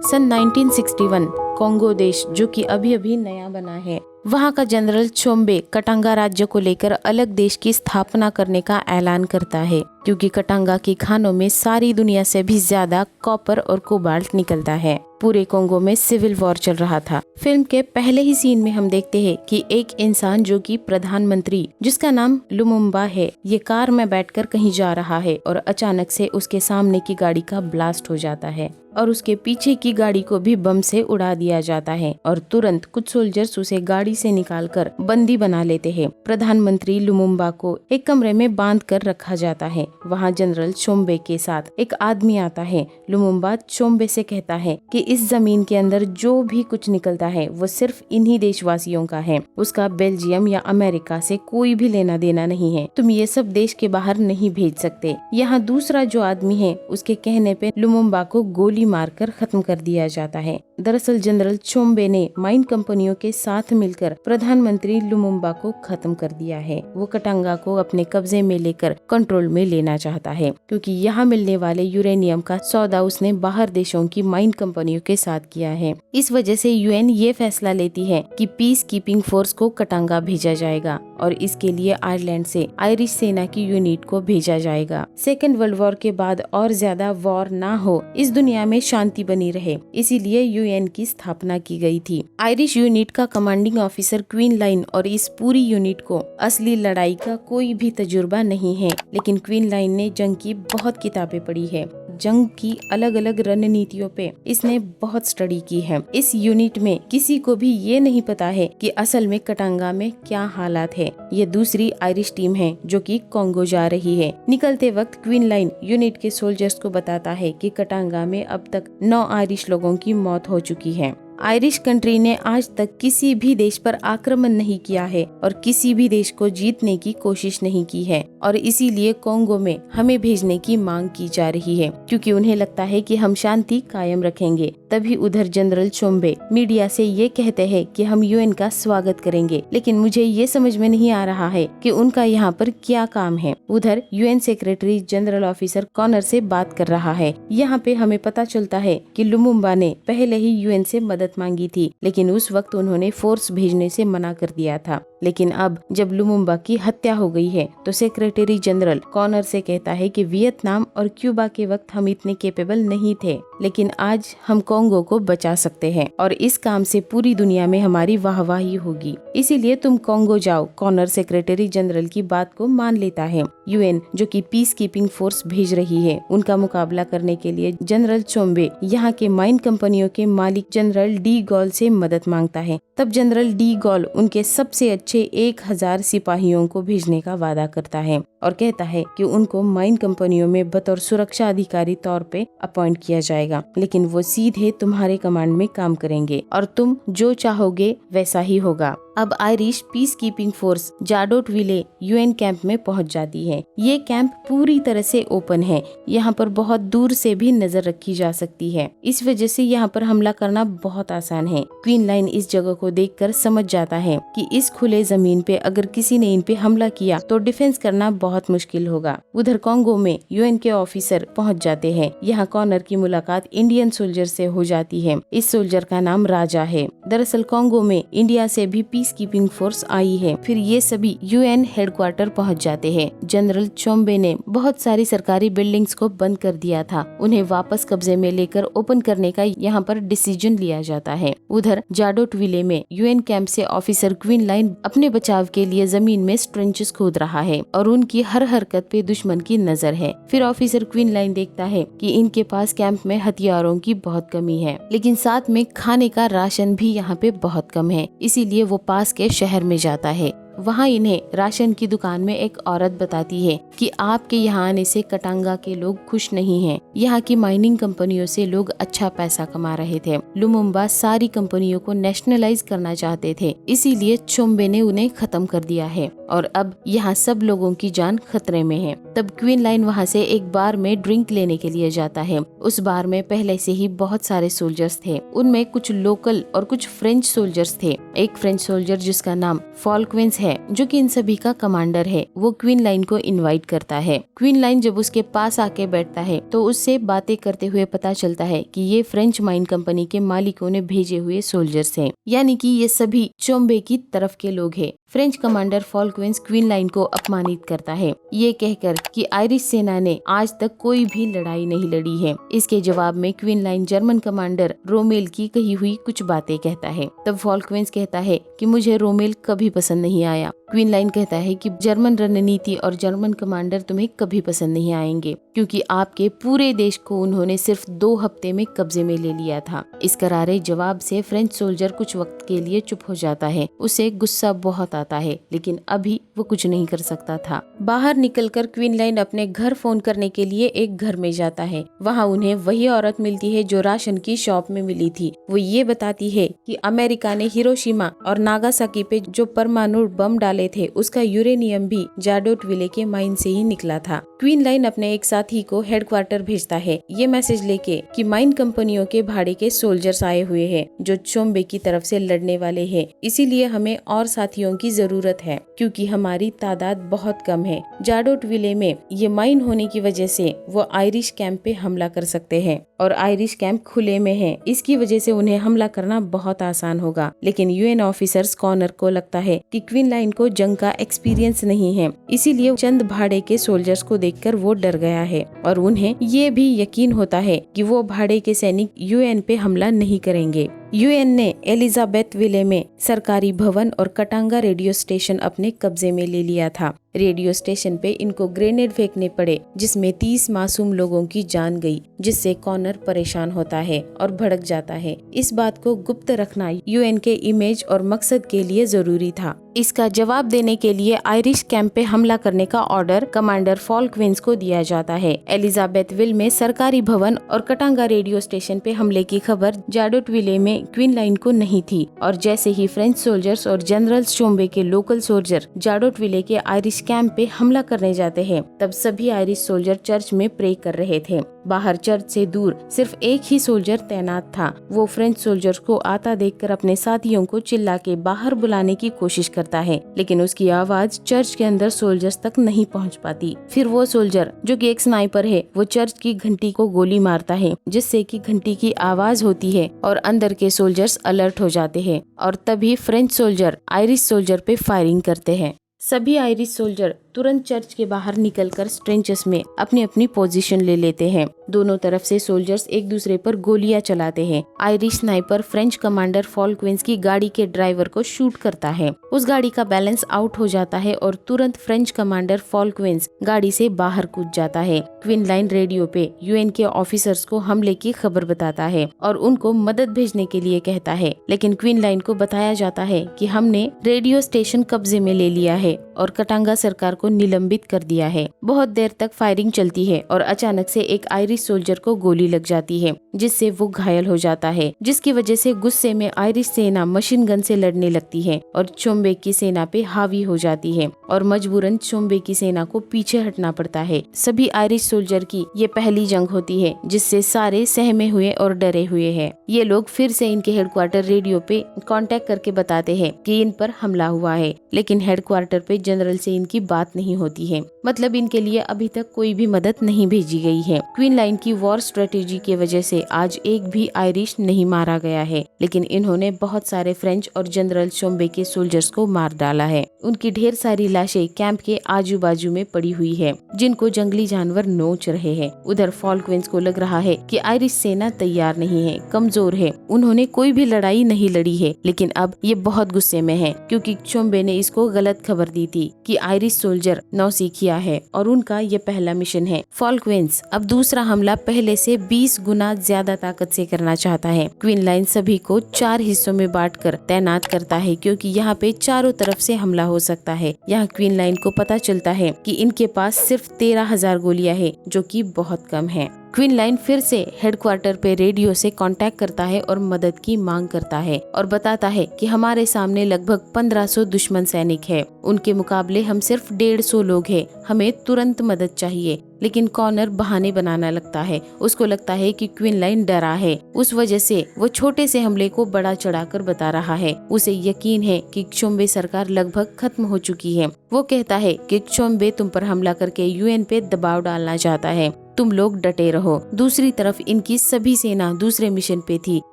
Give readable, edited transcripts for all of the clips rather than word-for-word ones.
सन 1961 Congo देश, जो कि अभी अभी नया बना है, वहाँ का जनरल चोम्बे कटांगा राज्य को लेकर अलग देश की स्थापना करने का ऐलान करता है, क्योंकि कटांगा की खानों में सारी दुनिया से भी ज्यादा कॉपर और कोबाल्ट निकलता है। पूरे कॉन्गो में सिविल वॉर चल रहा था। फिल्म के पहले ही सीन में हम देखते हैं कि एक इंसान जो कि प्रधानमंत्री, जिसका नाम लुमुम्बा है, ये कार में बैठकर कहीं जा रहा है और अचानक से उसके सामने की गाड़ी का ब्लास्ट हो जाता है और उसके पीछे की गाड़ी को भी बम से उड़ा दिया जाता है और तुरंत कुछ सोल्जर्स उसे गाड़ी से निकालकर बंदी बना लेते हैं। प्रधानमंत्री लुमुम्बा को एक कमरे में बांध कर रखा जाता है। वहाँ जनरल चोम्बे के साथ एक आदमी आता है। लुमुम्बा चोम्बे से कहता है कि इस जमीन के अंदर जो भी कुछ निकलता है वो सिर्फ इन्हीं देशवासियों का है, उसका बेल्जियम या अमेरिका से कोई भी लेना देना नहीं है। तुम ये सब देश के बाहर नहीं भेज सकते। यहाँ दूसरा जो आदमी है, उसके कहने पे लुमुम्बा को गोली मारकर खत्म कर दिया जाता है। दरअसल जनरल चोम्बे ने माइन कंपनियों के साथ मिलकर प्रधानमंत्री लुमुम्बा को खत्म कर दिया है। वो कटांगा को अपने कब्जे में लेकर कंट्रोल में लेना चाहता है, क्योंकि यहाँ मिलने वाले यूरेनियम का सौदा उसने बाहर देशों की माइन कंपनियों के साथ किया है। इस वजह से यूएन ये फैसला लेती है कि पीस कीपिंग फोर्स को कटांगा भेजा जाएगा और इसके लिए आयरलैंड से आयरिश सेना की यूनिट को भेजा जाएगा। सेकेंड वर्ल्ड वॉर के बाद और ज्यादा वॉर ना हो, इस दुनिया में शांति बनी रहे, इसीलिए यूएन की स्थापना की गई थी। आयरिश यूनिट का कमांडिंग ऑफिसर क्वीन लाइन और इस पूरी यूनिट को असली लड़ाई का कोई भी तजुर्बा नहीं है, लेकिन क्वीन लाइन ने जंग की बहुत किताबें पढ़ी है। जंग की अलग अलग रणनीतियों पे इसने बहुत स्टडी की है। इस यूनिट में किसी को भी ये नहीं पता है कि असल में कटांगा में क्या हालात है। ये दूसरी आयरिश टीम है जो कि कॉन्गो जा रही है। निकलते वक्त क्वीन लाइन यूनिट के सोल्जर्स को बताता है कि कटांगा में अब तक 9 आयरिश लोगों की मौत हो चुकी है। आयरिश कंट्री ने आज तक किसी भी देश पर आक्रमण नहीं किया है और किसी भी देश को जीतने की कोशिश नहीं की है, और इसीलिए कॉन्गो में हमें भेजने की मांग की जा रही है, क्योंकि उन्हें लगता है कि हम शांति कायम रखेंगे। तभी उधर जनरल चोम्बे मीडिया से ये कहते हैं कि हम यूएन का स्वागत करेंगे, लेकिन मुझे ये समझ में नहीं आ रहा है कि उनका यहाँ पर क्या काम है। उधर यूएन सेक्रेटरी जनरल ऑफिसर कॉनर से बात कर रहा है। यहाँ पे हमें पता चलता है कि लुमुम्बा ने पहले ही यूएन से मदद मांगी थी, लेकिन उस वक्त उन्होंने फोर्स भेजने से मना कर दिया था। लेकिन अब जब लुमुम्बा की हत्या हो गई है तो सेक्रेटरी जनरल कॉनर से कहता है कि वियतनाम और क्यूबा के वक्त हम इतने कैपेबल नहीं थे, लेकिन आज हम कॉन्गो को बचा सकते हैं और इस काम से पूरी दुनिया में हमारी वाहवाही होगी, इसीलिए तुम कॉन्गो जाओ। कॉनर सेक्रेटरी जनरल की बात को मान लेता है। यूएन जो कि पीस कीपिंग फोर्स भेज रही है, उनका मुकाबला करने के लिए जनरल चोम्बे यहाँ के माइन कंपनियों के मालिक जनरल डी गॉल से मदद मांगता है। तब जनरल डी गॉल उनके सबसे अच्छे 1000 सिपाहियों को भेजने का वादा करता है और कहता है कि उनको माइन कंपनियों में बतौर सुरक्षा अधिकारी तौर पे अपॉइंट किया जाएगा, लेकिन वो सीधे तुम्हारे कमांड में काम करेंगे और तुम जो चाहोगे वैसा ही होगा। अब Irish peace keeping force Jadotville UN camp में पहुंच जाती है। ये कैंप पूरी तरह से ओपन है, यहाँ पर बहुत दूर से भी नजर रखी जा सकती है, इस वजह से यहाँ पर हमला करना बहुत आसान है। क्वीन लाइन इस जगह को देखकर समझ जाता है कि इस खुले जमीन पे अगर किसी ने इन पे हमला किया तो डिफेंस करना बहुत मुश्किल होगा। उधर कॉन्गो में यूएन के ऑफिसर पहुंच जाते हैं। यहाँ कॉनर की मुलाकात इंडियन सोल्जर से हो जाती है। इस सोल्जर का नाम राजा है। दरअसल कॉन्गो में इंडिया से भी पीस कीपिंग फोर्स आई है। फिर ये सभी यूएन हेडक्वार्टर पहुंच जाते हैं। जनरल चोम्बे ने बहुत सारी सरकारी बिल्डिंग्स को बंद कर दिया था, उन्हें वापस कब्जे में लेकर ओपन करने का यहाँ पर डिसीजन लिया जाता है। उधर जाडोटविले में यूएन कैंप से ऑफिसर क्वीन लाइन अपने बचाव के लिए जमीन में ट्रेंचेस खोद रहा है और उनकी हर हरकत पे दुश्मन की नजर है। फिर ऑफिसर क्वीन लाइन देखता है कि इनके पास कैंप में हथियारों की बहुत कमी है, लेकिन साथ में खाने का राशन भी यहाँ पे बहुत कम है, इसीलिए वो पास के शहर में जाता है। वहाँ इन्हें राशन की दुकान में एक औरत बताती है कि आपके यहाँ आने से कटांगा के लोग खुश नहीं हैं। यहाँ की माइनिंग कंपनियों से लोग अच्छा पैसा कमा रहे थे। लुमुम्बा सारी कंपनियों को नेशनलाइज करना चाहते थे, इसीलिए चोम्बे ने उन्हें खत्म कर दिया है और अब यहाँ सब लोगों की जान खतरे में है। तब क्वीन लाइन वहाँ से एक बार में ड्रिंक लेने के लिए जाता है। उस बार में पहले से ही बहुत सारे सोल्जर्स थे, उनमें कुछ लोकल और कुछ फ्रेंच सोल्जर्स थे। एक फ्रेंच सोल्जर जिसका नाम फॉल्कवेंस है जो कि इन सभी का कमांडर है, वो क्वीन लाइन को इनवाइट करता है। क्वीन लाइन जब उसके पास आके बैठता है तो उससे बातें करते हुए पता चलता है कि ये फ्रेंच माइन कंपनी के मालिकों ने भेजे हुए सोल्जर्स हैं, यानी कि ये सभी चोम्बे की तरफ के लोग हैं। फ्रेंच कमांडर फॉल्कवेंस क्वीन लाइन को अपमानित करता है, ये कहकर कि आयरिश सेना ने आज तक कोई भी लड़ाई नहीं लड़ी है। इसके जवाब में क्वीन लाइन जर्मन कमांडर रोमेल की कही हुई कुछ बातें कहता है। तब फॉल्कवेंस कहता है कि मुझे रोमेल कभी पसंद नहीं आया। क्वीन लाइन कहता है कि जर्मन रणनीति और जर्मन कमांडर तुम्हें कभी पसंद नहीं आएंगे, क्योंकि आपके पूरे देश को उन्होंने सिर्फ 2 हफ्ते में कब्जे में ले लिया था। इस करारे जवाब से फ्रेंच सोल्जर कुछ वक्त के लिए चुप हो जाता है। उसे गुस्सा बहुत आता है, लेकिन अभी वो कुछ नहीं कर सकता था। बाहर निकलकर क्वीन लाइन अपने घर फोन करने के लिए एक घर में जाता है। वहाँ उन्हें वही औरत मिलती है जो राशन की शॉप में मिली थी। वो ये बताती है कि अमेरिका ने हिरोशिमा और नागासाकी पे जो परमाणु बम डाले थे, उसका यूरेनियम भी जाडोटविले के माइन से ही निकला था। क्वीन लाइन अपने एक साथी को हेडक्वार्टर भेजता है ये मैसेज लेके कि माइन कंपनियों के भाड़े के सोल्जर्स आए हुए हैं जो चोम्बे की तरफ से लड़ने वाले हैं, इसीलिए हमें और साथियों की जरूरत है क्योंकि हमारी तादाद बहुत कम है। जाडोटविले में ये माइन होने की वजह से वो आयरिश कैंप पे हमला कर सकते हैं और आयरिश कैंप खुले में है, इसकी वजह से उन्हें हमला करना बहुत आसान होगा। लेकिन यूएन ऑफिसर्स कॉर्नर को लगता है कि क्वीन लाइन को जंग का एक्सपीरियंस नहीं है, इसीलिए चंद भाड़े के सोल्जर्स को देखकर वो डर गया है और उन्हें ये भी यकीन होता है कि वो भाड़े के सैनिक यूएन पे हमला नहीं करेंगे। यूएन ने एलिजाबेथ विले में सरकारी भवन और कटांगा रेडियो स्टेशन अपने कब्जे में ले लिया था। रेडियो स्टेशन पे इनको ग्रेनेड फेंकने पड़े जिसमें 30 मासूम लोगों की जान गई, जिससे कॉर्नर परेशान होता है और भड़क जाता है। इस बात को गुप्त रखना यूएन के इमेज और मकसद के लिए जरूरी था। इसका जवाब देने के लिए आयरिश कैंप पे हमला करने का ऑर्डर कमांडर फॉल्कवेंस को दिया जाता है। एलिजाबेथविल में सरकारी भवन और कटांगा रेडियो स्टेशन पे हमले की खबर जाडोटविले में क्वीन लाइन को नहीं थी और जैसे ही फ्रेंच सोल्जर्स और जनरल चोम्बे के लोकल सोल्जर जाडोटविले के आयरिश कैंप पे हमला करने जाते हैं, तब सभी आयरिश सोल्जर चर्च में प्रे कर रहे थे। बाहर चर्च से दूर सिर्फ एक ही सोल्जर तैनात था। वो फ्रेंच सोल्जर्स को आता देखकर अपने साथियों को चिल्ला के बाहर बुलाने की कोशिश करता है, लेकिन उसकी आवाज चर्च के अंदर सोल्जर्स तक नहीं पहुंच पाती। फिर वो सोल्जर जो कि एक स्नाइपर है, वो चर्च की घंटी को गोली मारता है, जिससे कि घंटी की आवाज होती है और अंदर के सोल्जर्स अलर्ट हो जाते हैं और तभी फ्रेंच सोल्जर आयरिश सोल्जर पे फायरिंग करते हैं। सभी आयरिश सोल्जर तुरंत चर्च के बाहर निकलकर ट्रेंचेस में अपनी अपनी पोजीशन ले लेते हैं। दोनों तरफ से सोल्जर्स एक दूसरे पर गोलियां चलाते हैं। आयरिश स्नाइपर फ्रेंच कमांडर फॉल्कवेंस की गाड़ी के ड्राइवर को शूट करता है। उस गाड़ी का बैलेंस आउट हो जाता है और तुरंत फ्रेंच कमांडर फॉल्कवेंस गाड़ी से बाहर कूद जाता है। क्वीन लाइन रेडियो पे यूएन के ऑफिसर्स को हमले की खबर बताता है और उनको मदद भेजने के लिए कहता है, लेकिन क्वीन लाइन को बताया जाता है कि हमने रेडियो स्टेशन कब्जे में ले लिया है और कटांगा सरकार को निलंबित कर दिया है। बहुत देर तक फायरिंग चलती है और अचानक से एक आयरिश सोल्जर को गोली लग जाती है, जिससे वो घायल हो जाता है, जिसकी वजह से गुस्से में आयरिश सेना मशीन गन से लड़ने लगती है और चोम्बे की सेना पे हावी हो जाती है और मजबूरन चोम्बे की सेना को पीछे हटना पड़ता है। सभी आयरिश सोल्जर की ये पहली जंग होती है जिससे सारे सहमे हुए और डरे हुए हैं। ये लोग फिर से इनके हेडक्वार्टर रेडियो पे कांटेक्ट करके बताते हैं कि इन पर हमला हुआ है, लेकिन हेडक्वार्टर पे जनरल से इनकी बात नहीं होती है। मतलब इनके लिए अभी तक कोई भी मदद नहीं भेजी गई है। क्वीन लाइन की वॉर स्ट्रेटेजी की वजह से आज एक भी आयरिश नहीं मारा गया है, लेकिन इन्होंने बहुत सारे फ्रेंच और जनरल चोम्बे के सोल्जर्स को मार डाला है। उनकी ढेर सारी लाशें कैंप के आजू बाजू में पड़ी हुई है, जिनको जंगली जानवर नोच रहे हैं। उधर फॉल्कवेंस को लग रहा है कि आयरिश सेना तैयार नहीं है, कमजोर है, उन्होंने कोई भी लड़ाई नहीं लड़ी है। लेकिन अब ये बहुत गुस्से में है क्योंकि चोम्बे ने इसको गलत खबर दी थी कि आयरिश सोल्जर नौसिखिया है और उनका ये पहला मिशन है। फॉल्कवेंस अब दूसरा हमला पहले से 20 गुना ज्यादा ताकत से करना चाहता है। क्वीन लाइन सभी को 4 हिस्सों में बांटकर तैनात करता है क्योंकि यहाँ पे चारों तरफ से हमला हो सकता है। यहाँ क्वीन लाइन को पता चलता है कि इनके पास सिर्फ 13,000 गोलियां हैं, जो कि बहुत कम है। क्वीनलाइन फिर से हेडक्वार्टर पे रेडियो से कांटेक्ट करता है और मदद की मांग करता है और बताता है कि हमारे सामने लगभग 1500 दुश्मन सैनिक है, उनके मुकाबले हम सिर्फ 150 लोग हैं, हमें तुरंत मदद चाहिए। लेकिन कॉनर बहाने बनाना लगता है। उसको लगता है कि क्वीनलाइन डरा है, उस वजह से वो छोटे से हमले को बड़ा चढ़ाकर बता रहा है। उसे यकीन है कि चोम्बे सरकार लगभग खत्म हो चुकी है। वो कहता है कि चोम्बे तुम पर हमला करके यूएन पे दबाव डालना चाहता है, तुम लोग डटे रहो। दूसरी तरफ इनकी सभी सेना दूसरे मिशन पे थी।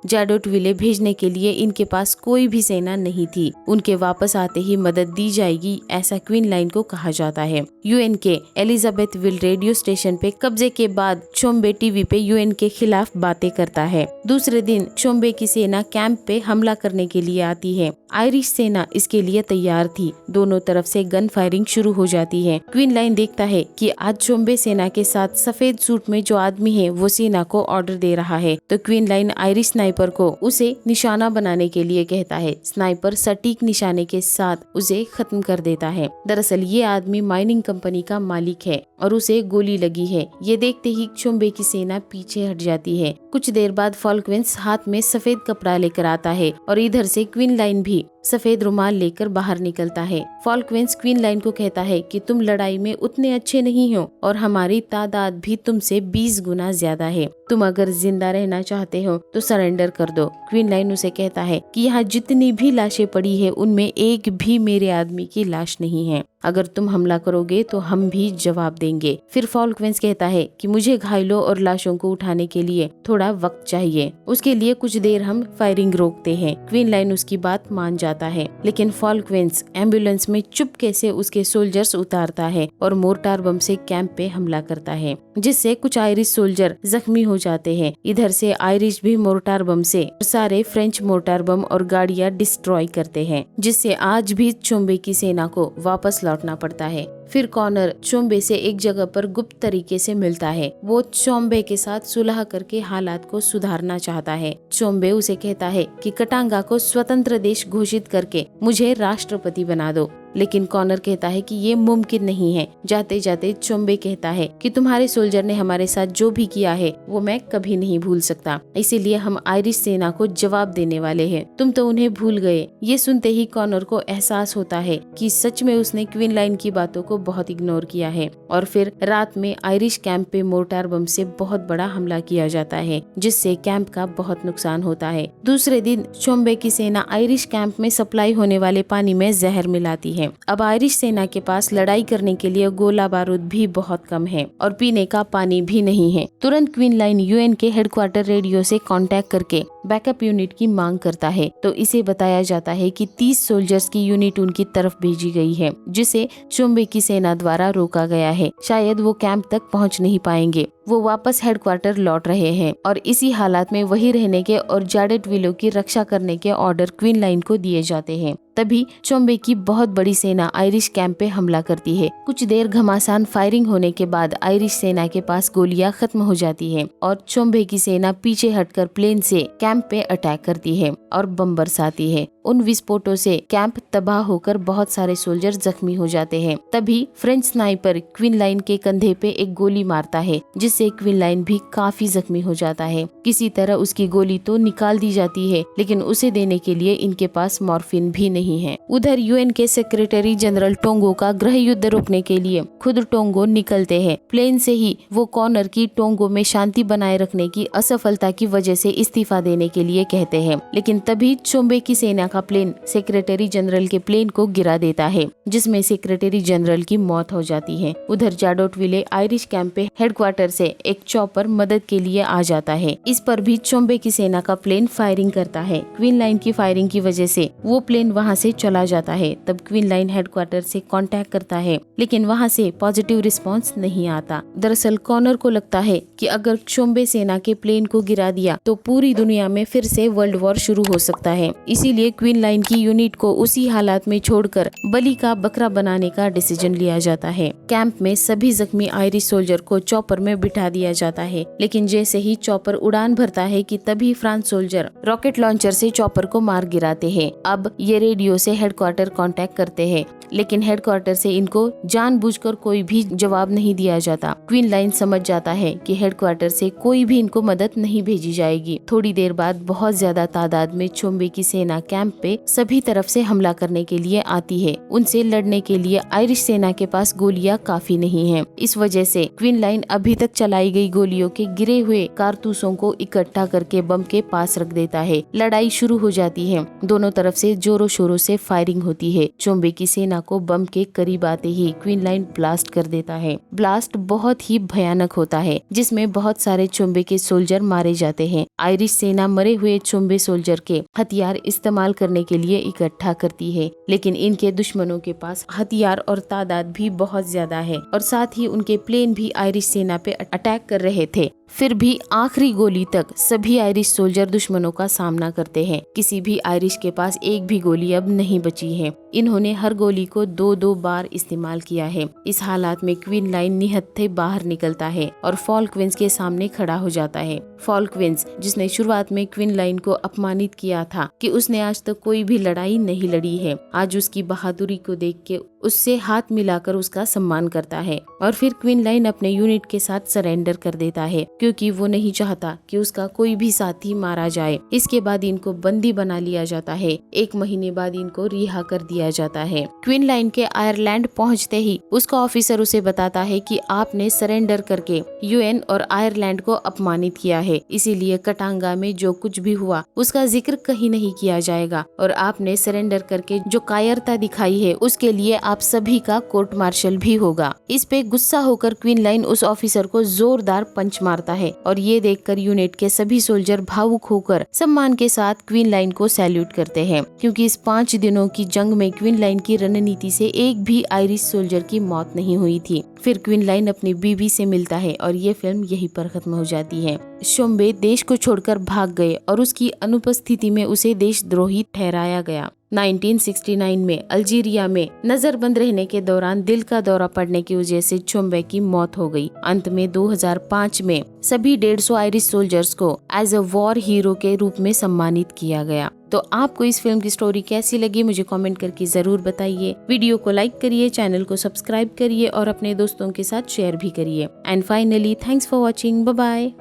जाडोटविले भेजने के लिए इनके पास कोई भी सेना नहीं थी। उनके वापस आते ही मदद दी जाएगी, ऐसा क्वीनलाइन को कहा जाता है। यूएन के एलिजाबेथविल रेडियो स्टेशन पे कब्जे के बाद चोम्बे टीवी पे यूएन के खिलाफ बातें करता है। दूसरे दिन चोम्बे की सेना कैंप पे हमला करने के लिए आती है। आयरिश सेना इसके लिए तैयार थी। दोनों तरफ से गन फायरिंग शुरू हो जाती है। क्वीनलाइन देखता है कि आज चोम्बे सेना के साथ सफेद सूट में जो आदमी है वो सेना को ऑर्डर दे रहा है, तो क्वीनलाइन आयरिश स्नाइपर को उसे निशाना बनाने के लिए कहता है। स्नाइपर सटीक निशाने के साथ उसे खत्म कर देता है। दरअसल ये आदमी माइनिंग कंपनी का मालिक है और उसे गोली लगी है। ये देखते ही चोम्बे की सेना पीछे हट जाती है। कुछ देर बाद फॉल्कवेंस हाथ में सफेद कपड़ा लेकर आता है और इधर से क्वीनलाइन भी सफेद रुमाल लेकर बाहर निकलता है। फॉल्कवेंस क्वीनलाइन को कहता है कि तुम लड़ाई में उतने अच्छे नहीं हो और हमारी तादाद भी तुमसे 20 गुना ज्यादा है। तुम अगर जिंदा रहना चाहते हो तो सरेंडर कर दो। क्वीनलाइन उसे कहता है कि यहाँ जितनी भी लाशें पड़ी है उनमें एक भी मेरे आदमी की लाश नहीं है। अगर तुम हमला करोगे तो हम भी जवाब देंगे। फिर फॉल्कवेंस कहता है कि मुझे घायलों और लाशों को उठाने के लिए थोड़ा वक्त चाहिए, उसके लिए कुछ देर हम फायरिंग रोकते हैं। क्वीनलाइन उसकी बात मान जाता है, लेकिन फॉल्कवेंस एम्बुलेंस में चुपके से उसके सोल्जर्स उतारता है और मोर्टार बम से कैंप पे हमला करता है, जिससे कुछ आयरिश सोल्जर जख्मी हो जाते हैं। इधर से आयरिश भी मोर्टार बम से सारे फ्रेंच मोर्टार बम और गाड़ियां डिस्ट्रॉय करते हैं, जिससे आज भी चोम्बे की सेना को वापस लौटना पड़ता है। फिर कॉनर चोम्बे से एक जगह पर गुप्त तरीके से मिलता है। वो चोम्बे के साथ सुलह करके हालात को सुधारना चाहता है। चोम्बे उसे कहता है कि कटांगा को स्वतंत्र देश घोषित करके मुझे राष्ट्रपति बना दो, लेकिन कॉनर कहता है कि ये मुमकिन नहीं है। जाते जाते चोम्बे कहता है कि तुम्हारे सोल्जर ने हमारे साथ जो भी किया है वो मैं कभी नहीं भूल सकता, इसीलिए हम आयरिश सेना को जवाब देने वाले हैं। तुम तो उन्हें भूल गए। ये सुनते ही कॉनर को एहसास होता है कि सच में उसने क्वीनलाइन की बातों को बहुत इग्नोर किया है। और फिर रात में आयरिश कैंप पे मोर्टार बम से बहुत बड़ा हमला किया जाता है, जिससे कैंप का बहुत नुकसान होता है। दूसरे दिन चोम्बे की सेना आयरिश कैंप में सप्लाई होने वाले पानी में जहर मिलाती है। अब आयरिश सेना के पास लड़ाई करने के लिए गोला बारूद भी बहुत कम है और पीने का पानी भी नहीं है। तुरंत क्वीनलाइन यूएन के हेडक्वार्टर रेडियो से कांटेक्ट करके बैकअप यूनिट की मांग करता है, तो इसे बताया जाता है कि 30 सोल्जर्स की यूनिट उनकी तरफ भेजी गई है, जिसे चोम्बे की सेना द्वारा रोका गया है। शायद वो कैंप तक पहुंच नहीं पाएंगे। वो वापस हेडक्वार्टर लौट रहे हैं और इसी हालात में वही रहने के और जाडेटविले की रक्षा करने के ऑर्डर क्वीनलाइन को दिए जाते हैं। तभी चोम्बे की बहुत बड़ी सेना आयरिश कैंप पे हमला करती है। कुछ देर घमासान फायरिंग होने के बाद आयरिश सेना के पास गोलियां खत्म हो जाती है और चोम्बे की सेना पीछे हटकर प्लेन से कैंप पे अटैक करती है और बम बरसाती है। उन विस्फोटों से कैंप तबाह होकर बहुत सारे सोल्जर जख्मी हो जाते हैं। तभी फ्रेंच स्नाइपर क्वीनलाइन के कंधे पे एक गोली मारता है, जिससे क्वीनलाइन भी काफी जख्मी हो जाता है। किसी तरह उसकी गोली तो निकाल दी जाती है, लेकिन उसे देने के लिए इनके पास मॉर्फिन भी नहीं है। उधर यूएन के सेक्रेटरी जनरल टोंगो का गृह युद्ध रोकने के लिए खुद टोंगो निकलते हैं। प्लेन से ही वो कॉनर की टोंगो में शांति बनाए रखने की असफलता की वजह से इस्तीफा देने के लिए कहते हैं, लेकिन तभी चोम्बे की सेना का प्लेन सेक्रेटरी जनरल के प्लेन को गिरा देता है, जिसमें सेक्रेटरी जनरल की मौत हो जाती है। उधर जाडोटविले आयरिश कैंप पे हेडक्वार्टर से एक चॉपर मदद के लिए आ जाता है। इस पर भी चोम्बे की सेना का प्लेन फायरिंग करता है। क्वीनलाइन की फायरिंग की वजह से वो प्लेन वहाँ से चला जाता है। तब क्वीनलाइन हेडक्वार्टर से कांटेक्ट करता है, लेकिन वहाँ से पॉजिटिव रिस्पांस नहीं आता। दरअसल कॉनर को लगता है कि अगर चोम्बे सेना के प्लेन को गिरा दिया तो पूरी दुनिया में फिर से वर्ल्ड वॉर शुरू हो सकता है। इसीलिए क्वीनलाइन की यूनिट को उसी हालात में छोड़कर बलि का बकरा बनाने का डिसीजन लिया जाता है। कैंप में सभी जख्मी आयरिश सोल्जर को चॉपर में बिठा दिया जाता है, लेकिन जैसे ही चॉपर उड़ान भरता है कि तभी फ्रांस सोल्जर रॉकेट लॉन्चर से चॉपर को मार गिराते हैं। अब ये रेडियो से हेडक्वार्टर कांटेक्ट करते हैं, लेकिन हेडक्वार्टर से इनको जानबूझकर कोई भी जवाब नहीं दिया जाता। क्वीन लाइन समझ जाता है कि हेडक्वार्टर से कोई भी इनको मदद नहीं भेजी जाएगी। थोड़ी देर बाद बहुत ज्यादा तादाद में चोम्बे की सेना कैंप पे सभी तरफ से हमला करने के लिए आती है। उनसे लड़ने के लिए आयरिश सेना के पास गोलियां काफी नहीं हैं। इस वजह से क्वीन लाइन अभी तक चलाई गई गोलियों के गिरे हुए कारतूसों को इकट्ठा करके बम के पास रख देता है। लड़ाई शुरू हो जाती है। दोनों तरफ से जोरों शोरों से फायरिंग होती है। चोम्बे की सेना को बम के करीब आते ही क्वीन लाइन ब्लास्ट कर देता है। ब्लास्ट बहुत ही भयानक होता है, जिसमें बहुत सारे चोम्बे के सोल्जर मारे जाते हैं। आयरिश सेना मरे हुए चोम्बे सोल्जर के हथियार इस्तेमाल करने के लिए इकट्ठा करती है, लेकिन इनके दुश्मनों के पास हथियार और तादाद भी बहुत ज्यादा है और साथ ही उनके प्लेन भी आयरिश सेना पे अटैक कर रहे थे। फिर भी आखिरी गोली तक सभी आयरिश सोल्जर दुश्मनों का सामना करते हैं। किसी भी आयरिश के पास एक भी गोली अब नहीं बची है। इन्होंने हर गोली को 2-2 बार इस्तेमाल किया है। इस हालात में क्वीन लाइन निहत्थे बाहर निकलता है और फॉल्कविंस के सामने खड़ा हो जाता है। फॉल्कविंस, जिसने शुरुआत में क्वीन लाइन को अपमानित किया था कि उसने आज तक कोई भी लड़ाई नहीं लड़ी है, आज उसकी बहादुरी को देख के उससे हाथ मिलाकर उसका सम्मान करता है और फिर क्वीन लाइन अपने यूनिट के साथ सरेंडर कर देता है, क्योंकि वो नहीं चाहता कि उसका कोई भी साथी मारा जाए। इसके बाद इनको बंदी बना लिया जाता है। 1 महीने बाद इनको रिहा कर दिया जाता है। क्वीन लाइन के आयरलैंड पहुंचते ही उसका ऑफिसर उसे बताता है कि आपने सरेंडर करके यूएन और आयरलैंड को अपमानित किया है, इसीलिए कटांगा में जो कुछ भी हुआ उसका जिक्र कहीं नहीं किया जाएगा और आपने सरेंडर करके जो कायरता दिखाई है उसके लिए आप सभी का कोर्ट मार्शल भी होगा। इस पे गुस्सा होकर क्वीन लाइन उस ऑफिसर को जोरदार पंच मारता है और ये देखकर यूनिट के सभी सोल्जर भावुक होकर सम्मान के साथ क्वीन लाइन को सैल्यूट करते हैं, क्योंकि इस 5 दिनों की जंग में क्वीन लाइन की रणनीति से एक भी आयरिश सोल्जर की मौत नहीं हुई थी। फिर क्वीन लाइन अपनी बीवी से मिलता है और ये फिल्म यहीं पर खत्म हो जाती है। चोम्बे देश को छोड़कर भाग गए और उसकी अनुपस्थिति में उसे देशद्रोही ठहराया गया। 1969 में अल्जीरिया में नजरबंद रहने के दौरान दिल का दौरा पड़ने की वजह से चोम्बे की मौत हो गई। अंत में 2005 में सभी 150 आयरिश सोल्जर्स को एज अ वॉर हीरो के रूप में सम्मानित किया गया। तो आपको इस फिल्म की स्टोरी कैसी लगी मुझे कमेंट करके जरूर बताइए। वीडियो को लाइक करिए, चैनल को सब्सक्राइब करिए और अपने दोस्तों के साथ शेयर भी करिए। And finally thanks for watching. Bye bye.